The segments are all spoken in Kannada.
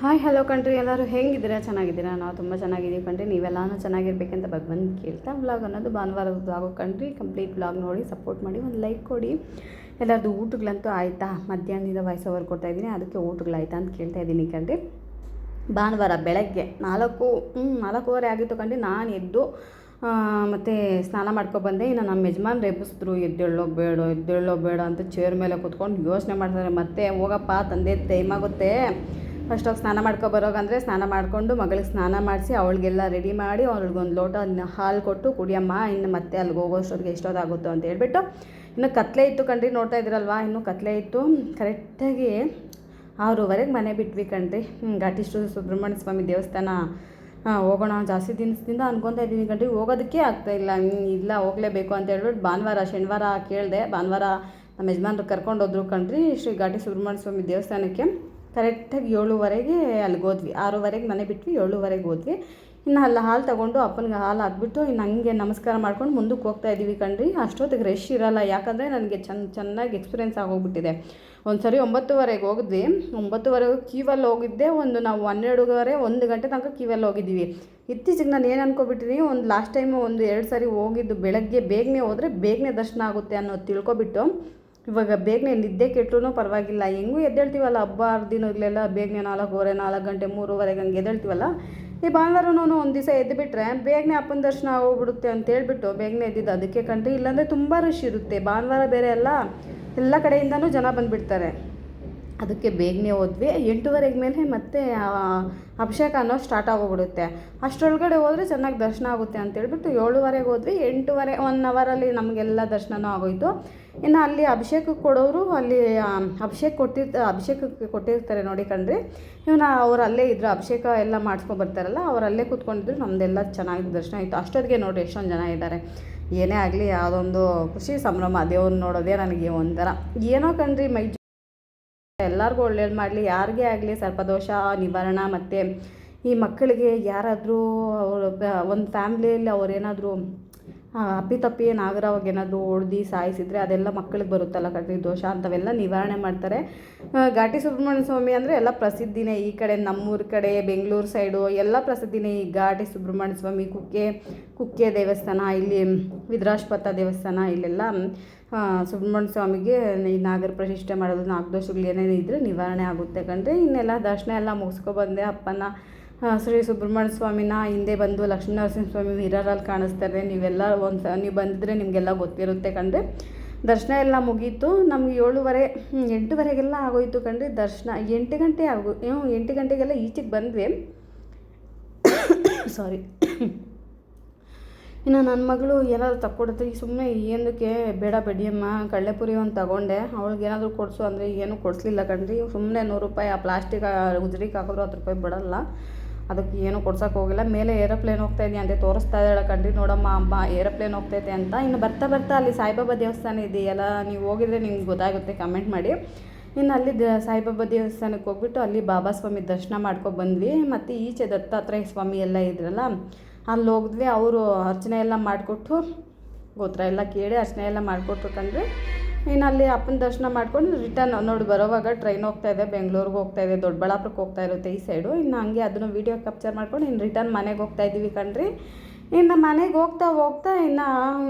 ಹಾಯ್ ಹಲೋ ಕಣ್ರಿ, ಎಲ್ಲರೂ ಹೇಗಿದ್ದೀರಾ? ಚೆನ್ನಾಗಿದ್ದೀರಾ? ನಾವು ತುಂಬ ಚೆನ್ನಾಗಿದ್ದೀವಿ ಕಣ್ರಿ. ನೀವೆಲ್ಲನೂ ಚೆನ್ನಾಗಿರ್ಬೇಕಂತ ಭಗವಂತ ಕೇಳ್ತಾ ವ್ಲಾಗ್ ಅನ್ನೋದು ಭಾನುವಾರದ ವ್ಲಾಗು ಕಣ್ರಿ. ಕಂಪ್ಲೀಟ್ ವ್ಲಾಗ್ ನೋಡಿ ಸಪೋರ್ಟ್ ಮಾಡಿ, ಒಂದು ಲೈಕ್ ಕೊಡಿ. ಎಲ್ಲರದ್ದು ಊಟಗಳಂತೂ ಆಯಿತಾ? ಮಧ್ಯಾಹ್ನದಿಂದ ವಾಯ್ಸ್ ಓವರ್ ಕೊಡ್ತಾಯಿದ್ದೀನಿ, ಅದಕ್ಕೆ ಊಟಗಳಾಯ್ತಾ ಅಂತ ಕೇಳ್ತಾ ಇದ್ದೀನಿ ಕಣ್ರಿ. ಭಾನುವಾರ ಬೆಳಗ್ಗೆ 4:30 ಆಗಿತ್ತು ಕಣ್ರಿ. ನಾನು ಎದ್ದು ಮತ್ತು ಸ್ನಾನ ಮಾಡ್ಕೊಬಂದೆ. ಇನ್ನು ನಮ್ಮ ಯಜಮಾನ್ರು ಎಬ್ಬಿಸಿದ್ರು, ಎದ್ದೇಳೋ ಬೇಡ ಅಂತ ಚೇರ್ ಮೇಲೆ ಕೂತ್ಕೊಂಡು ಯೋಚನೆ ಮಾಡ್ತಾರೆ. ಮತ್ತೆ ಹೋಗಪ್ಪ ತಂದೆ, ಟೈಮ್ ಆಗುತ್ತೆ, ಫಸ್ಟ್ ಹೋಗಿ ಸ್ನಾನ ಮಾಡ್ಕೊಬರೋಗಂದರೆ ಸ್ನಾನ ಮಾಡಿಕೊಂಡು ಮಗಳಿಗೆ ಸ್ನಾನ ಮಾಡಿಸಿ ಅವಳಿಗೆಲ್ಲ ರೆಡಿ ಮಾಡಿ ಅವ್ಳಿಗೊಂದು ಲೋಟ ಹಾಲು ಕೊಟ್ಟು ಕುಡಿಯಮ್ಮ, ಇನ್ನು ಮತ್ತೆ ಅಲ್ಲಿಗೆ ಹೋಗೋಷ್ಟೊತ್ತಿಗೆ ಎಷ್ಟೊತ್ತಾಗುತ್ತೋ ಅಂತ ಹೇಳ್ಬಿಟ್ಟು ಇನ್ನು ಕತ್ಲೆ ಇತ್ತು ಕಣ್ರಿ. ನೋಡ್ತಾ ಇದ್ದೀರಲ್ವ, ಇನ್ನೂ ಕತ್ಲೆ ಇತ್ತು. ಕರೆಕ್ಟಾಗಿ 6:30 ಮನೆ ಬಿಟ್ವಿ ಕಣ್ರಿ. ಘಾಟಿ ಸುಬ್ರಹ್ಮಣ್ಯ ಸ್ವಾಮಿ ದೇವಸ್ಥಾನ ಹೋಗೋಣ ಜಾಸ್ತಿ ದಿನದಿಂದ ಅನ್ಕೊತಾ ಇದ್ದೀನಿ ಕಣ್ರಿ. ಹೋಗೋದಕ್ಕೆ ಆಗ್ತಾಯಿಲ್ಲ. ಇಲ್ಲ ಹೋಗಲೇಬೇಕು ಅಂತ ಹೇಳ್ಬಿಟ್ಟು ಶನಿವಾರ ಕೇಳಿದೆ. ಭಾನುವಾರ ನಮ್ಮ ಯಜಮಾನ್ರು ಕರ್ಕೊಂಡೋದ್ರು ಕಣ್ರಿ ಶ್ರೀ ಘಾಟಿ ಸುಬ್ರಹ್ಮಣ್ಯ ಸ್ವಾಮಿ ದೇವಸ್ಥಾನಕ್ಕೆ. ಕರೆಕ್ಟಾಗಿ 7:30 ಅಲ್ಲಿಗೆ ಹೋದ್ವಿ. 6:30 ಮನೆ ಬಿಟ್ವಿ, 7:30 ಹೋದ್ವಿ. ಇನ್ನು ಅಲ್ಲಿ ಹಾಲು ತೊಗೊಂಡು ಅಪ್ಪನಿಗೆ ಹಾಲು ಹಾಕ್ಬಿಟ್ಟು ಇನ್ನು ಹಂಗೆ ನಮಸ್ಕಾರ ಮಾಡ್ಕೊಂಡು ಮುಂದಕ್ಕೆ ಹೋಗ್ತಾ ಇದ್ದೀವಿ ಕಣ್ರಿ. ಅಷ್ಟೊತ್ತಿಗೆ ರಶ್ ಇರೋಲ್ಲ, ಯಾಕಂದರೆ ನನಗೆ ಚೆನ್ನಾಗಿ ಎಕ್ಸ್ಪೀರಿಯೆನ್ಸ್ ಆಗೋಗ್ಬಿಟ್ಟಿದೆ. ಒಂದು ಸರಿ 9:30 ಹೋಗಿದ್ವಿ. 9:30 ಕ್ಯೂವಲ್ಲಿ ಹೋಗಿದ್ದೆ. ನಾವು 12:30 1 ಗಂಟೆ ತನಕ ಕ್ಯೂವಲ್ಲಿ ಹೋಗಿದ್ದೀವಿ. ಇತ್ತೀಚೆಗೆ ನಾನು ಏನು ಅನ್ಕೊಬಿಟ್ಟಿನಿ, ಒಂದು ಲಾಸ್ಟ್ ಟೈಮು 2 ಸರಿ ಹೋಗಿದ್ದು ಬೆಳಗ್ಗೆ ಬೇಗನೆ ಹೋದರೆ ಬೇಗನೆ ದರ್ಶನ ಆಗುತ್ತೆ ಅನ್ನೋದು ತಿಳ್ಕೊಬಿಟ್ಟು ಇವಾಗ ಬೇಗನೆ ನಿದ್ದೆ ಕೆಟ್ಟರೂ ಪರವಾಗಿಲ್ಲ, ಹೆಂಗೂ ಎದ್ದೇಳ್ತೀವಲ್ಲ ಹಬ್ಬ ಹರಿದಿನಗಳೆಲ್ಲ ಬೇಗನೆ 4 ಗಂಟೆ 3:30 ಹಂಗೆ ಎದ್ದೇಳ್ತೀವಲ್ಲ. ಈ ಭಾನುವಾರನೂ ಒಂದು ದಿವಸ ಎದ್ದುಬಿಟ್ರೆ ಬೇಗನೆ ಅಪ್ಪನ ದರ್ಶನ ಆಗೋಗ್ಬಿಡುತ್ತೆ ಅಂತೇಳ್ಬಿಟ್ಟು ಬೇಗನೆ ಎದ್ದಿದ್ದು ಅದಕ್ಕೆ ಕಂಡ್ರಿ. ಇಲ್ಲಾಂದರೆ ತುಂಬ ರಶ್ ಇರುತ್ತೆ. ಭಾನುವಾರ ಬೇರೆ ಎಲ್ಲ ಕಡೆಯಿಂದನೂ ಜನ ಬಂದುಬಿಡ್ತಾರೆ. ಅದಕ್ಕೆ ಬೇಗನೆ ಹೋದ್ವಿ. 8:30 ಮೇಲೆ ಮತ್ತೆ ಅಭಿಷೇಕ ಅನ್ನೋದು ಸ್ಟಾರ್ಟ್ ಆಗೋಗ್ಬಿಡುತ್ತೆ. ಅಷ್ಟರೊಳಗಡೆ ಹೋದರೆ ಚೆನ್ನಾಗಿ ದರ್ಶನ ಆಗುತ್ತೆ ಅಂತೇಳ್ಬಿಟ್ಟು 7:30 ಹೋದ್ವಿ. 8:30 1 ಅವರಲ್ಲಿ ನಮಗೆಲ್ಲ ದರ್ಶನವೂ ಆಗೋಯಿತು. ಇನ್ನು ಅಲ್ಲಿ ಅಭಿಷೇಕಕ್ಕೆ ಕೊಡೋರು ಅಲ್ಲಿ ಅಭಿಷೇಕಕ್ಕೆ ಕೊಟ್ಟಿರ್ತಾರೆ ನೋಡಿ ಕಣ್ರಿ. ಅವ್ರು ಅಲ್ಲೇ ಇದ್ದರು, ಅಭಿಷೇಕ ಎಲ್ಲ ಮಾಡಿಸ್ಕೊಂಡ್ಬರ್ತಾರಲ್ಲ, ಅವ್ರು ಅಲ್ಲೇ ಕೂತ್ಕೊಂಡಿದ್ರು. ನಮ್ಮದೆಲ್ಲ ಚೆನ್ನಾಗಿ ದರ್ಶನ ಆಯಿತು. ಅಷ್ಟೊತ್ತಿಗೆ ನೋಡಿ ಎಷ್ಟೊಂದು ಜನ ಇದ್ದಾರೆ. ಏನೇ ಆಗಲಿ ಯಾವುದೊಂದು ಖುಷಿ ಸಂಭ್ರಮ, ದೇವ್ರನ್ನ ನೋಡೋದೇ ನನಗೆ ಒಂಥರ ಏನೋ ಕಣ್ರಿ. ಎಲ್ಲರಿಗೂ ಒಳ್ಳೇದು ಮಾಡಲಿ, ಯಾರಿಗೇ ಆಗಲಿ ಸರ್ಪದೋಷ ನಿವಾರಣೆ. ಮತ್ತು ಈ ಮಕ್ಕಳಿಗೆ ಯಾರಾದರೂ ಒಂದು ಫ್ಯಾಮ್ಲಿಯಲ್ಲಿ ಅವರೇನಾದರೂ ಅಪ್ಪಿತಪ್ಪಿ ಏನಾಗರ ಅವಾಗ ಏನಾದರೂ ಹೊಡೆದು ಸಾಯಿಸಿದರೆ ಅದೆಲ್ಲ ಮಕ್ಕಳಿಗೆ ಬರುತ್ತಲ್ಲ ಕಣ್ರಿ ದೋಷ, ಅಂಥವೆಲ್ಲ ನಿವಾರಣೆ ಮಾಡ್ತಾರೆ. ಘಾಟಿ ಸುಬ್ರಹ್ಮಣ್ಯ ಸ್ವಾಮಿ ಅಂದರೆ ಎಲ್ಲ ಪ್ರಸಿದ್ಧಿನೇ. ಈ ಕಡೆ ನಮ್ಮೂರ ಕಡೆ ಬೆಂಗಳೂರು ಸೈಡು ಎಲ್ಲ ಪ್ರಸಿದ್ಧಿನೇ ಈ ಘಾಟಿ ಸುಬ್ರಹ್ಮಣ್ಯ ಸ್ವಾಮಿ. ಕುಕ್ಕೆ ದೇವಸ್ಥಾನ, ಇಲ್ಲಿ ವಿದ್ರಾಶ್ಪಥ ದೇವಸ್ಥಾನ, ಇಲ್ಲೆಲ್ಲ ಸುಬ್ರಹ್ಮಣ್ಯ ಸ್ವಾಮಿಗೆ ಈ ನಾಗರ ಪ್ರತಿಷ್ಠೆ ಮಾಡೋದು, ನಾಗದೋಷಗಳು ಏನೇನು ಇದ್ದರೆ ನಿವಾರಣೆ ಆಗುತ್ತೆ ಕಣ್ರಿ. ಇನ್ನೆಲ್ಲ ದರ್ಶನ ಎಲ್ಲ ಮುಗಿಸ್ಕೊಬಂದೆ. ಅಪ್ಪನ ಶ್ರೀ ಸುಬ್ರಹ್ಮಣ್ಯ ಸ್ವಾಮಿನ ಹಿಂದೆ ಬಂದು ಲಕ್ಷ್ಮೀ ನರಸಿಂಹ ಸ್ವಾಮಿ ಮಿರರಲ್ಲಿ ಕಾಣಿಸ್ತಾರೆ. ನೀವೆಲ್ಲ ನೀವು ಬಂದಿದ್ರೆ ನಿಮಗೆಲ್ಲ ಗೊತ್ತಿರುತ್ತೆ ಕಣ್ರಿ. ದರ್ಶನ ಎಲ್ಲ ಮುಗೀತು. ನಮ್ಗೆ 8:30 ಆಗೋಯಿತು ಕಣ್ರಿ ದರ್ಶನ. 8 ಗಂಟೆಗೆಲ್ಲ ಈಚೆಗೆ ಬಂದ್ವಿ. ಸಾರಿ. ಇನ್ನು ನನ್ನ ಮಗಳು ಏನಾದರೂ ತಕ್ಕೊಡುತ್ತೆ. ಸುಮ್ಮನೆ ಏನಕ್ಕೆ ಬೇಡ ಬಡಿಯಮ್ಮ, ಕಡಲೆಪುರಿ ಒಂದು ತಗೊಂಡೆ. ಅವಳಿಗೆ ಏನಾದರೂ ಕೊಡಿಸು ಅಂದರೆ ಏನೂ ಕೊಡಿಸ್ಲಿಲ್ಲ ಕಣ್ರಿ. ಸುಮ್ಮನೆ 100 ರೂಪಾಯಿ ಆ ಪ್ಲಾಸ್ಟಿಕ್ ಉಜ್ರಿಗೆ ಹಾಕಿದ್ರು 10 ರೂಪಾಯಿ ಬಿಡಲ್ಲ. ಅದಕ್ಕೆ ಏನೂ ಕೊಡ್ಸೋಕೆ ಹೋಗಿಲ್ಲ. ಮೇಲೆ ಏರೋಪ್ಲೇನ್ ಹೋಗ್ತಾ ಇದೆಯಾ ಅಂತ ತೋರಿಸ್ತಾ ಇದ್ದಾಳೆ ಕಣ್ರಿ. ನೋಡಮ್ಮ ಅಮ್ಮ ಏರೋಪ್ಲೇನ್ ಹೋಗ್ತೈತೆ ಅಂತ. ಇನ್ನು ಬರ್ತಾ ಅಲ್ಲಿ ಸಾಯಿಬಾಬಾ ದೇವಸ್ಥಾನ ಇದೆಯಲ್ಲ, ನೀವು ಹೋಗಿದ್ರೆ ನಿಮ್ಗೆ ಗೊತ್ತಾಗುತ್ತೆ, ಕಮೆಂಟ್ ಮಾಡಿ. ಇನ್ನು ಅಲ್ಲಿ ಸಾಯಿಬಾಬಾ ದೇವಸ್ಥಾನಕ್ಕೆ ಹೋಗ್ಬಿಟ್ಟು ಅಲ್ಲಿ ಬಾಬಾ ಸ್ವಾಮಿ ದರ್ಶನ ಮಾಡ್ಕೊಬಂದ್ವಿ. ಮತ್ತು ಈಚೆ ದತ್ತಾತ್ರೇಯ ಸ್ವಾಮಿ ಎಲ್ಲ ಇದ್ರಲ್ಲ, ಅಲ್ಲಿ ಹೋಗಿದ್ವಿ. ಅವರು ಅರ್ಚನೆ ಎಲ್ಲ ಮಾಡಿಕೊಟ್ಟು ಗೋತ್ರ ಎಲ್ಲ ಕೇಳಿ ಅರ್ಚನೆ ಎಲ್ಲ ಮಾಡಿಕೊಟ್ರು ಕಣ್ರಿ. ಇನ್ನು ಅಲ್ಲಿ ಅಪ್ಪನ ದರ್ಶನ ಮಾಡ್ಕೊಂಡು ರಿಟರ್ನ್ ನೋಡಿ ಬರೋವಾಗ ಟ್ರೈನ್ ಹೋಗ್ತಾಯಿದೆ, ಬೆಂಗಳೂರಿಗೆ ಹೋಗ್ತಾಯಿದೆ, ದೊಡ್ಡಬಳ್ಳಾಪುರಕ್ಕೆ ಹೋಗ್ತಾ ಇರುತ್ತೆ ಈ ಸೈಡು. ಇನ್ನು ಹಂಗೆ ಅದನ್ನು ವೀಡಿಯೋ ಕ್ಯಾಪ್ಚರ್ ಮಾಡ್ಕೊಂಡು ಇನ್ನು ರಿಟರ್ನ್ ಮನೆಗೆ ಹೋಗ್ತಾಯಿದ್ದೀವಿ ಕಣ್ರಿ. ಇನ್ನು ಮನೆಗೆ ಹೋಗ್ತಾ ಇನ್ನು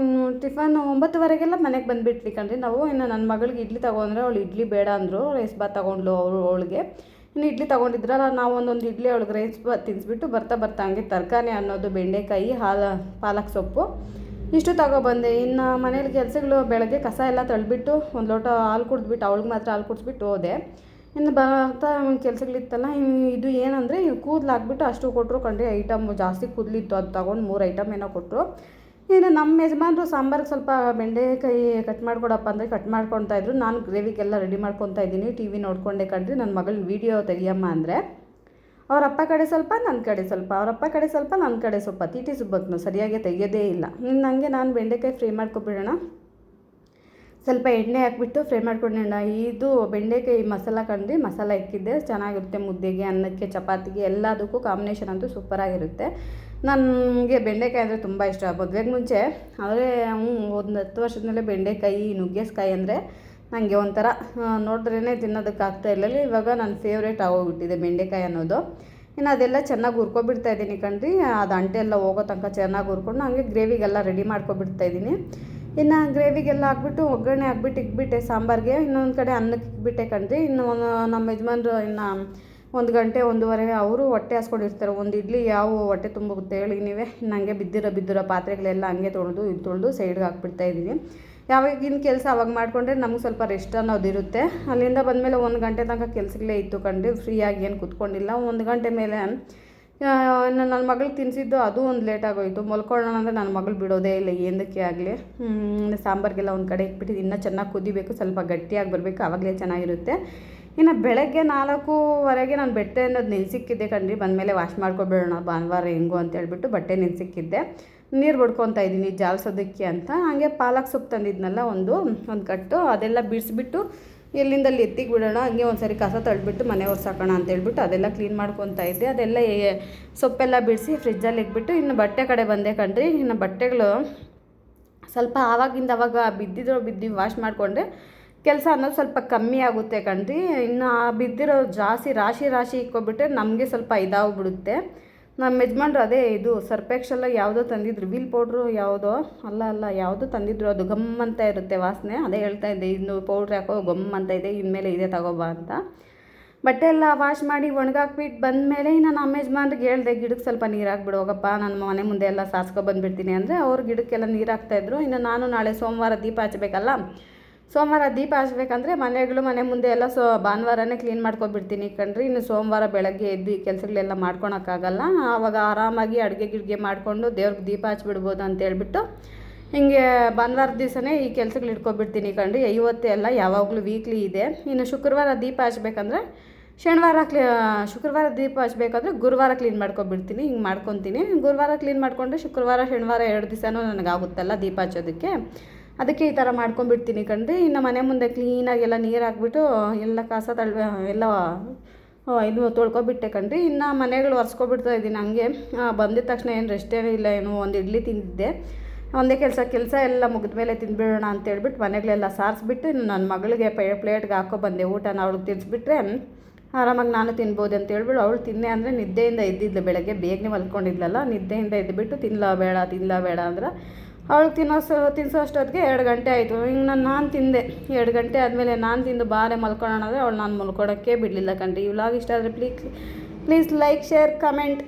ಟಿಫನ್ 9:30 ಮನೆಗೆ ಬಂದುಬಿಟ್ವಿ ಕಣ್ರಿ ನಾವು. ಇನ್ನು ನನ್ನ ಮಗಳಿಗೆ ಇಡ್ಲಿ ತೊಗೊಂಡ್ರೆ ಅವಳು ಇಡ್ಲಿ ಬೇಡ ಅಂದರು. ರೈಸ್ ಬಾತ್ ತೊಗೊಂಡ್ಲು ಅವಳಿಗೆ. ಇನ್ನು ಇಡ್ಲಿ ತೊಗೊಂಡಿದ್ರಲ್ಲ, ನಾವು ಒಂದೊಂದು ಇಡ್ಲಿ ಅವಳಿಗೆ ರೈಸ್ ಬಾತ್ ತಿನ್ನಿಸ್ಬಿಟ್ಟು ಬರ್ತಾ ಹಂಗೆ ತರಕಾರಿ ಅನ್ನೋದು ಬೆಂಡೆಕಾಯಿ, ಪಾಲಕ್ ಸೊಪ್ಪು ಇಷ್ಟು ತಗೊಬಂದೆ. ಇನ್ನು ಮನೇಲಿ ಕೆಲಸಗಳು ಬೆಳಗ್ಗೆ ಕಸ ಎಲ್ಲ ತಳ್ಳಿಬಿಟ್ಟು ಒಂದು ಲೋಟ ಹಾಲು ಕುಡಿದ್ಬಿಟ್ಟು ಅವಳಿಗೆ ಮಾತ್ರ ಹಾಲು ಕುಡಿಸ್ಬಿಟ್ಟು ಹೋದೆ. ಇನ್ನು ಬರ್ತಾ ಕೆಲಸಗಳಿತ್ತಲ್ಲ, ಇದು ಏನಂದರೆ ಕೂದಲು ಹಾಕ್ಬಿಟ್ಟು ಅಷ್ಟು ಕೊಟ್ಟರು ಕಣ್ರಿ. ಐಟಮ್ ಜಾಸ್ತಿ ಕೂದಲಿತ್ತು, ಅದು ತೊಗೊಂಡು 3 ಐಟಮ್ ಏನೋ ಕೊಟ್ಟರು. ಇನ್ನು ನಮ್ಮ ಯಜಮಾನ್ರು ಸಾಂಬಾರಿಗೆ ಸ್ವಲ್ಪ ಬೆಂಡೆಕಾಯಿ ಕಟ್ ಮಾಡಿಕೊಡಪ್ಪ ಅಂದರೆ ಕಟ್ ಮಾಡ್ಕೊತಾಯಿದ್ರು. ನಾನು ಗ್ರೇವಿಗೆಲ್ಲ ರೆಡಿ ಮಾಡ್ಕೊತಾ ಇದ್ದೀನಿ. ಟಿ.ವಿ ನೋಡ್ಕೊಂಡೆ ಕಣ್ರಿ. ನನ್ನ ಮಗಳು ವೀಡಿಯೋ ತೆಗಿಯಮ್ಮ ಅಂದರೆ ಅವರಪ್ಪ ಕಡೆ ಸ್ವಲ್ಪ ನನ್ನ ಕಡೆ ಸ್ವಲ್ಪ, ಅವರಪ್ಪ ಕಡೆ ಸ್ವಲ್ಪ ನನ್ನ ಕಡೆ ಸ್ವಲ್ಪ ತೀಟಿ ಸುಬ್ಬಕ್ಕನು ಸರಿಯಾಗಿ ತೆಗೆಯೋದೇ ಇಲ್ಲ. ಇನ್ನು ನನಗೆ ನಾನು ಬೆಂಡೆಕಾಯಿ ಫ್ರೈ ಮಾಡ್ಕೊಬಿಡೋಣ, ಸ್ವಲ್ಪ ಎಣ್ಣೆ ಹಾಕ್ಬಿಟ್ಟು ಫ್ರೈ ಮಾಡ್ಕೊಂಡೋಣ. ಇದು ಬೆಂಡೆಕಾಯಿ ಮಸಾಲ ಕಣ್ರಿ, ಮಸಾಲ ಇಕ್ಕಿದ್ದೆ ಚೆನ್ನಾಗಿರುತ್ತೆ. ಮುದ್ದೆಗೆ, ಅನ್ನಕ್ಕೆ, ಚಪಾತಿಗೆ ಎಲ್ಲದಕ್ಕೂ ಕಾಂಬಿನೇಷನ್ ಅಂತೂ ಸೂಪರಾಗಿರುತ್ತೆ. ನನಗೆ ಬೆಂಡೆಕಾಯಿ ಅಂದರೆ ತುಂಬ ಇಷ್ಟ. ಮದುವೆಗೆ ಮುಂಚೆ ಆದರೆ ಒಂದು 10 ವರ್ಷದ ಮೇಲೆ ಬೆಂಡೆಕಾಯಿ ನುಗ್ಗೆಸ್ಕಾಯಿ ಅಂದರೆ ನನಗೆ ಒಂಥರ ನೋಡಿದ್ರೇ ತಿನ್ನೋದಕ್ಕೆ ಆಗ್ತಾ ಇರಲಿಲ್ಲ. ಇವಾಗ ನನ್ನ ಫೇವ್ರೇಟ್ ಆಗೋಗ್ಬಿಟ್ಟಿದೆ ಬೆಂಡೆಕಾಯಿ ಅನ್ನೋದು. ಇನ್ನು ಅದೆಲ್ಲ ಚೆನ್ನಾಗಿ ಹುರ್ಕೊಬಿಡ್ತಾ ಇದ್ದೀನಿ ಕಣ್ರಿ. ಅದು ಅಂಟೆ ಎಲ್ಲ ಹೋಗೋ ತನಕ ಚೆನ್ನಾಗಿ ಹುರ್ಕೊಂಡು ಹಂಗೆ ಗ್ರೇವಿಗೆಲ್ಲ ರೆಡಿ ಮಾಡ್ಕೊಬಿಡ್ತಾ ಇದ್ದೀನಿ. ಇನ್ನು ಗ್ರೇವಿಗೆಲ್ಲ ಹಾಕ್ಬಿಟ್ಟು ಒಗ್ಗರಣೆ ಹಾಕ್ಬಿಟ್ಟು ಇಕ್ಬಿಟ್ಟೆ ಸಾಂಬಾರಿಗೆ. ಇನ್ನೊಂದು ಕಡೆ ಅನ್ನಕ್ಕೆ ಇಕ್ಬಿಟ್ಟೆ ಕಣ್ರಿ. ಇನ್ನು ನಮ್ಮ ಯಜಮಾನ್ರು ಇನ್ನು 1 ಗಂಟೆ 1:30 ಅವರು ಹೊಟ್ಟೆ ಹಾಸ್ಕೊಂಡಿರ್ತಾರೆ. ಒಂದು ಇಡ್ಲಿ ಯಾವ ಹೊಟ್ಟೆ ತುಂಬೋಗುತ್ತೆ ಹೇಳಿ ನೀವೇ. ಇನ್ನು ಹಂಗೆ ಬಿದ್ದಿರೋ ಪಾತ್ರೆಗಳೆಲ್ಲ ಹಂಗೆ ತೊಳೆದು ಸೈಡ್ಗೆ ಹಾಕ್ಬಿಡ್ತಾ ಇದ್ದೀನಿ. ಯಾವಾಗಿನ ಕೆಲಸ ಅವಾಗ ಮಾಡಿಕೊಂಡ್ರೆ ನಮ್ಗೆ ಸ್ವಲ್ಪ ರೆಸ್ಟ್ ಅನ್ನೋದಿರುತ್ತೆ. ಅಲ್ಲಿಂದ ಬಂದಮೇಲೆ 1 ಗಂಟೆ ತನಕ ಕೆಲಸಗಳೇ ಇತ್ತು ಕಣ್ರಿ. ಫ್ರೀಯಾಗಿ ಏನು ಕೂತ್ಕೊಂಡಿಲ್ಲ. 1 ಗಂಟೆ ಮೇಲೆ ನನ್ನ ಮಗಳಿಗೆ ತಿನ್ನಿಸಿದ್ದು ಅದು ಒಂದು ಲೇಟ್ ಆಗೋಯಿತು. ಮಲ್ಕೊಳ್ಳೋಣ ಅಂದರೆ ನನ್ನ ಮಗಳು ಬಿಡೋದೇ ಇಲ್ಲ ಏನಕ್ಕೆ ಆಗಲಿ. ಸಾಂಬಾರಿಗೆಲ್ಲ ಒಂದು ಕಡೆ ಇಟ್ಬಿಟ್ಟಿದ್ದು ಇನ್ನೂ ಚೆನ್ನಾಗಿ ಕುದಿಬೇಕು, ಸ್ವಲ್ಪ ಗಟ್ಟಿಯಾಗಿ ಬರಬೇಕು, ಆವಾಗಲೇ ಚೆನ್ನಾಗಿರುತ್ತೆ. ಇನ್ನು ಬೆಳಗ್ಗೆ 4:15 ನಾನು ಬಟ್ಟೆ ಅನ್ನೋದು ನೆನೆಸಿಕ್ಕಿದ್ದೆ ಕಣ್ರಿ. ಬಂದಮೇಲೆ ವಾಶ್ ಮಾಡ್ಕೊಬೇಡೋಣ ಭಾನುವಾರ ಹೆಂಗೋ ಅಂತ ಹೇಳ್ಬಿಟ್ಟು ಬಟ್ಟೆ ನೆನೆಸಿಕ್ಕಿದ್ದೆ. ನೀರು ಬಡ್ಕೊತಾ ಇದ್ದೀನಿ ಜಾಲ್ಸೋದಕ್ಕೆ ಅಂತ. ಹಾಗೆ ಪಾಲಕ್ ಸೊಪ್ಪು ತಂದಿದ್ನಲ್ಲ ಒಂದು ಕಟ್ಟು, ಅದೆಲ್ಲ ಬಿಡಿಸ್ಬಿಟ್ಟು ಎಲ್ಲಿಂದಲ್ಲಿ ಎತ್ತಿಗೆ ಬಿಡೋಣ, ಹಂಗೆ ಒಂದು ಸರಿ ಕಸ ತಳ್ಳಿಬಿಟ್ಟು ಮನೆ ಒರೆಸಾಕೋಣ ಅಂತ ಹೇಳ್ಬಿಟ್ಟು ಅದೆಲ್ಲ ಕ್ಲೀನ್ ಮಾಡ್ಕೊತಾ ಇದ್ದೆ. ಅದೆಲ್ಲ ಸೊಪ್ಪೆಲ್ಲ ಬಿಡಿಸಿ ಫ್ರಿಜ್ಜಲ್ಲಿ ಇಟ್ಬಿಟ್ಟು ಇನ್ನು ಬಟ್ಟೆ ಕಡೆ ಬಂದೆ ಕಣ್ರಿ. ಇನ್ನು ಬಟ್ಟೆಗಳು ಸ್ವಲ್ಪ ಆವಾಗಿಂದ ಅವಾಗ ಬಿದ್ದು ವಾಶ್ ಮಾಡಿಕೊಂಡ್ರೆ ಕೆಲಸ ಅನ್ನೋದು ಸ್ವಲ್ಪ ಕಮ್ಮಿ ಆಗುತ್ತೆ ಕಣ್ರಿ. ಇನ್ನು ಬಿದ್ದಿರೋ ರಾಶಿ ಇಕ್ಕೊಬಿಟ್ರೆ ನಮಗೆ ಸ್ವಲ್ಪ ಇದಾಗ್ಬಿಡುತ್ತೆ. ನಮ್ಮ ಯಜಮಾನ್ರು ಅದೇ ಇದು ಸರ್ಪೆಕ್ಸೆಲ್ಲ ಯಾವುದೋ ತಂದಿದ್ರು, ವೀಲ್ ಪೌಡ್ರು ಯಾವುದೋ ಅಲ್ಲ ಯಾವುದೋ ತಂದಿದ್ರು. ಅದು ಗಮ್ ಅಂತ ಇರುತ್ತೆ ವಾಸನೆ. ಅದೇ ಹೇಳ್ತಾ ಇದ್ದೆ, ಇನ್ನು ಪೌಡ್ರ್ ಯಾಕೋ ಗಮ್ ಅಂತ ಇದೆ, ಇನ್ಮೇಲೆ ಇದೇ ತಗೋಬಾ ಅಂತ. ಬಟ್ಟೆ ಎಲ್ಲ ವಾಶ್ ಮಾಡಿ ಒಣಗಾಕ್ಬಿಟ್ಟು ಬಂದಮೇಲೆ ಇನ್ನು ನಮ್ಮ ಯಜಮಾನ್ರಿಗೆ ಹೇಳ್ದೆ, ಗಿಡಕ್ಕೆ ಸ್ವಲ್ಪ ನೀರು ಹಾಕ್ಬಿಡು ಹೋಗಪ್ಪ, ನನ್ನ ಮನೆ ಮುಂದೆ ಎಲ್ಲ ಸಾಸ್ಕೊಬಂದುಬಿಡ್ತೀನಿ ಅಂದರೆ ಅವ್ರು ಗಿಡಕ್ಕೆಲ್ಲ ನೀರು ಹಾಕ್ತಾಯಿದ್ರು. ಇನ್ನು ನಾನು ನಾಳೆ ಸೋಮವಾರ ದೀಪ ಹಚ್ಬೇಕಲ್ಲ, ಸೋಮವಾರ ದೀಪ ಹಚ್ಬೇಕಂದ್ರೆ ಮನೆ ಮುಂದೆ ಎಲ್ಲ ಭಾನುವಾರನೇ ಕ್ಲೀನ್ ಮಾಡ್ಕೊಬಿಡ್ತೀನಿ ಕಣ್ರಿ. ಇನ್ನು ಸೋಮವಾರ ಬೆಳಗ್ಗೆ ಎದ್ದು ಈ ಕೆಲಸಗಳೆಲ್ಲ ಮಾಡ್ಕೊಳಕ್ಕಾಗಲ್ಲ. ಆವಾಗ ಆರಾಮಾಗಿ ಅಡುಗೆ ಮಾಡಿಕೊಂಡು ದೇವ್ರಿಗೆ ದೀಪ ಹಚ್ಬಿಡ್ಬೋದು ಅಂತ ಹೇಳ್ಬಿಟ್ಟು ಹಿಂಗೆ ಭಾನುವಾರ ದಿವಸನೇ ಈ ಕೆಲಸಗಳು ಇಟ್ಕೊಬಿಡ್ತೀನಿ ಕಣ್ರಿ. ಇವತ್ತೇ ಎಲ್ಲ ಯಾವಾಗಲೂ ವೀಕ್ಲಿ ಇದೆ. ಇನ್ನು ಶುಕ್ರವಾರ ದೀಪ ಹಚ್ಬೇಕಂದ್ರೆ ಶುಕ್ರವಾರ ದೀಪ ಹಚ್ಬೇಕಂದ್ರೆ ಗುರುವಾರ ಕ್ಲೀನ್ ಮಾಡ್ಕೊಬಿಡ್ತೀನಿ. ಹಿಂಗೆ ಮಾಡ್ಕೊತೀನಿ. ಗುರುವಾರ ಕ್ಲೀನ್ ಮಾಡಿಕೊಂಡ್ರೆ ಶುಕ್ರವಾರ ಶನಿವಾರ 2 ದಿವಸನೂ ನನಗಾಗುತ್ತಲ್ಲ ದೀಪ ಹಚ್ಚೋದಕ್ಕೆ. ಅದಕ್ಕೆ ಈ ಥರ ಮಾಡ್ಕೊಂಬಿಡ್ತೀನಿ ಕಣ್ರಿ. ಇನ್ನು ಮನೆ ಮುಂದೆ ಕ್ಲೀನಾಗಿ ಎಲ್ಲ ನೀರು ಹಾಕ್ಬಿಟ್ಟು ಎಲ್ಲ ಕಸ ಎಲ್ಲ ಇದು ತೊಳ್ಕೊಬಿಟ್ಟೆ ಕಣ್ರಿ. ಇನ್ನು ಮನೆಗಳು ಒರೆಸ್ಕೊಬಿಡ್ತಾ ಇದ್ದೀನಿ. ಹಂಗೆ ಬಂದಿದ ತಕ್ಷಣ ಏನು ರೆಸ್ಟ್ ಏನೂ ಇಲ್ಲ, ಒಂದು ಇಡ್ಲಿ ತಿಂದಿದ್ದೆ. ಒಂದೇ ಕೆಲಸ ಎಲ್ಲ ಮುಗಿದ ಮೇಲೆ ತಿಂದ್ಬಿಡೋಣ ಅಂತೇಳ್ಬಿಟ್ಟು ಮನೆಗಳೆಲ್ಲ ಸಾರಿಸ್ಬಿಟ್ಟು ಇನ್ನು ನನ್ನ ಮಗಳಿಗೆ ಪ್ಲೇಟ್ಗೆ ಹಾಕ್ಕೊಬಂದೆ. ಊಟನ ಅವಳಿಗೆ ತಿನ್ನಿಸ್ಬಿಟ್ರೆ ಆರಾಮಾಗಿ ನಾನು ತಿನ್ಬೋದು ಅಂತ ಹೇಳ್ಬಿಟ್ಟು ಅವಳು ತಿನ್ನೆ ಅಂದರೆ ನಿದ್ದೆಯಿಂದ ಇದ್ದಿದ್ಲು. ಬೆಳಗ್ಗೆ ಬೇಗನೆ ಮಲ್ಕೊಂಡಿದ್ಲಲ್ಲ, ನಿದ್ದೆಯಿಂದ ಇದ್ದುಬಿಟ್ಟು ತಿನ್ನಲ ಬೇಡ ಅಂದ್ರೆ ಅವಳಿಗೆ ತಿನ್ನಿಸೋ ಅಷ್ಟೊತ್ತಿಗೆ 2 ಗಂಟೆ ಆಯಿತು. ಹಿಂಗೆ ನಾನು ತಿಂದೆ. 2 ಗಂಟೆ ಆದಮೇಲೆ ನಾನು ತಿಂದು ಬಾರೆ ಮಲ್ಕೊಳ್ಳೋಣ ಅಂದರೆ ಅವಳು ನಾನು ಮಲ್ಕೊಳೋಕ್ಕೆ ಬಿಡಲಿಲ್ಲ ಕಣ್ರಿ. ಈ ವ್ಲಾಗ್ ಇಷ್ಟ ಆದರೆ ಪ್ಲೀಸ್ ಲೈಕ್, ಶೇರ್, ಕಮೆಂಟ್.